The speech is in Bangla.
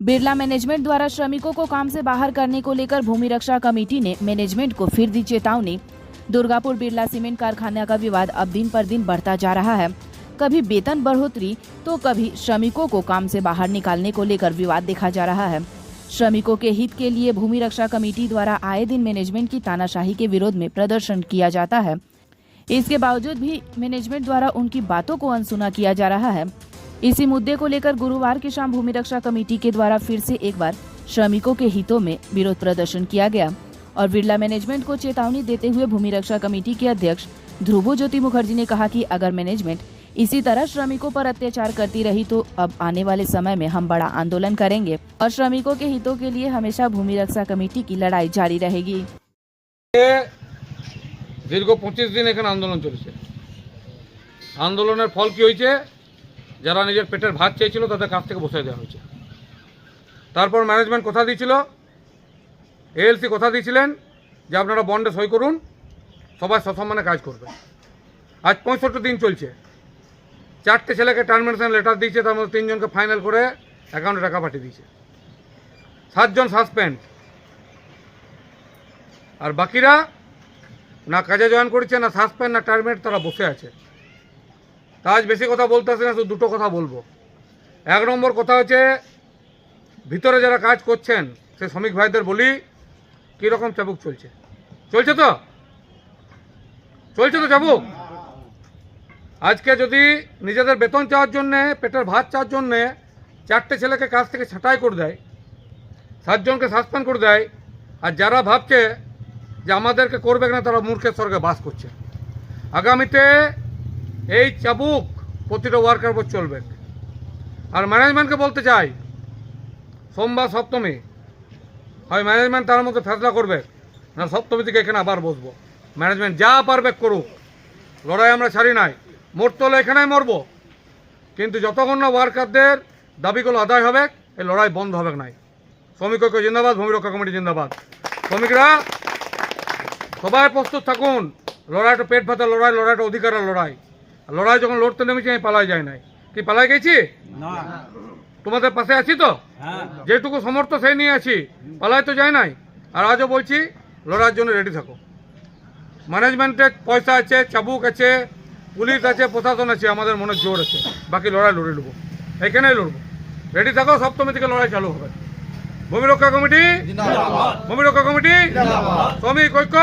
बिरला मैनेजमेंट द्वारा श्रमिकों को काम से बाहर करने को लेकर भूमि रक्षा कमेटी ने मैनेजमेंट को फिर दी चेतावनी। दुर्गापुर बिरला सीमेंट कारखाना का विवाद अब दिन पर दिन बढ़ता जा रहा है। कभी वेतन बढ़ोतरी तो कभी श्रमिकों को काम से बाहर निकालने को लेकर विवाद देखा जा रहा है। श्रमिकों के हित के लिए भूमि रक्षा कमेटी द्वारा आए दिन मैनेजमेंट की तानाशाही के विरोध में प्रदर्शन किया जाता है। इसके बावजूद भी मैनेजमेंट द्वारा उनकी बातों को अनसुना किया जा रहा है। इसी मुद्दे को लेकर गुरुवार की शाम भूमि रक्षा कमेटी के द्वारा फिर से एक बार श्रमिकों के हितों में विरोध प्रदर्शन किया गया और बिरला मैनेजमेंट को चेतावनी देते हुए भूमि रक्षा कमेटी के अध्यक्ष ध्रुवज्योति मुखर्जी ने कहा कि अगर मैनेजमेंट इसी तरह श्रमिकों पर अत्याचार करती रही तो अब आने वाले समय में हम बड़ा आंदोलन करेंगे और श्रमिकों के हितों के लिए हमेशा भूमि रक्षा कमेटी की लड़ाई जारी रहेगी। दीर्घ 25 दिन এখানে আন্দোলন চলছে। আন্দোলনের ফল কি হয়েছে? যারা নিজের পেটের ভাত চেয়েছিল তাদের কাছ থেকে বসিয়ে দেওয়া হয়েছে। তারপর ম্যানেজমেন্ট কথা দিয়েছিল, এএলসি কথা দিয়েছিলেন যে আপনারা বন্ডে সই করুন, সবাই সসম্মানে কাজ করবে। আজ 65 দিন চলছে। 4টে ছেলেকে টার্মিনেশন লেটার দিয়েছে, তার মধ্যে 3 জনকে ফাইনাল করে অ্যাকাউন্টে টাকা পাঠিয়ে দিয়েছে। 7 জন সাসপেন্ড, আর বাকিরা না কাজে জয়েন করেছে, না সাসপেন্ড, না টার্মিনেট, তারা বসে আছে। তা আজ বেশি কথা বলতে আসে না, শুধু দুটো কথা বলবো। 1 নম্বর কথা হচ্ছে, ভিতরে যারা কাজ করছেন সে শ্রমিক ভাইদের বলি কীরকম চাবুক চলছে। চলছে তো চাবুক। আজকে যদি নিজেদের বেতন চাওয়ার জন্যে, পেটের ভাত চাওয়ার জন্যে 4টে ছেলেকে কাজ থেকে ছাঁটাই করে দেয়, 7 জনকে সাসপেন্ড করে দেয়, আর যারা ভাবছে যে আমাদেরকে করবে না তারা মূর্খের স্বর্গে বাস করছে। আগামীতে এই চাবুক প্রতিটা ওয়ার্কার উপর চলবে। আর ম্যানেজমেন্টকে বলতে চাই, সোমবার সপ্তমী হয় ম্যানেজমেন্ট তার মধ্যে ফেসলা করবে, না সপ্তমী থেকে এখানে আবার বসবো। ম্যানেজমেন্ট যা পারবে করুক, লড়াই আমরা ছাড়ি নাই। মরতে হলে এখানেই মরবো, কিন্তু যতক্ষণ না ওয়ার্কারদের দাবিগুলো আদায় হবে এই লড়াই বন্ধ হবে নাই। শ্রমিক ঐক্য জিন্দাবাদ, ভূমি রক্ষা কমিটি জিন্দাবাদ। শ্রমিকরা সবাই প্রস্তুত থাকুন। লড়াইটা পেট ভাতা লড়াই, লড়াইটা অধিকারের লড়াই। লড়াই যখন লড়তে নেমেছি আমি পালাই যাই নাই। কি পালাই গেছি? তোমাদের পাশে আছি তো, যেটুকু সমর্থ সেই নিয়ে আছি, পালাই তো যাই নাই। আর আজও বলছি লড়াইয়ের জন্য রেডি থাকো। ম্যানেজমেন্টের পয়সা আছে, চাবুক আছে, পুলিশ আছে, প্রশাসন আছে, আমাদের মনে জোর আছে। বাকি লড়াই লড়ে নেবো, এখানেই লড়বো। রেডি থাকো, সপ্তমী থেকে লড়াই চালু হবে। ভূমি রক্ষা কমিটি, ভূমি রক্ষা কমিটি, শ্রমিক ঐক্য।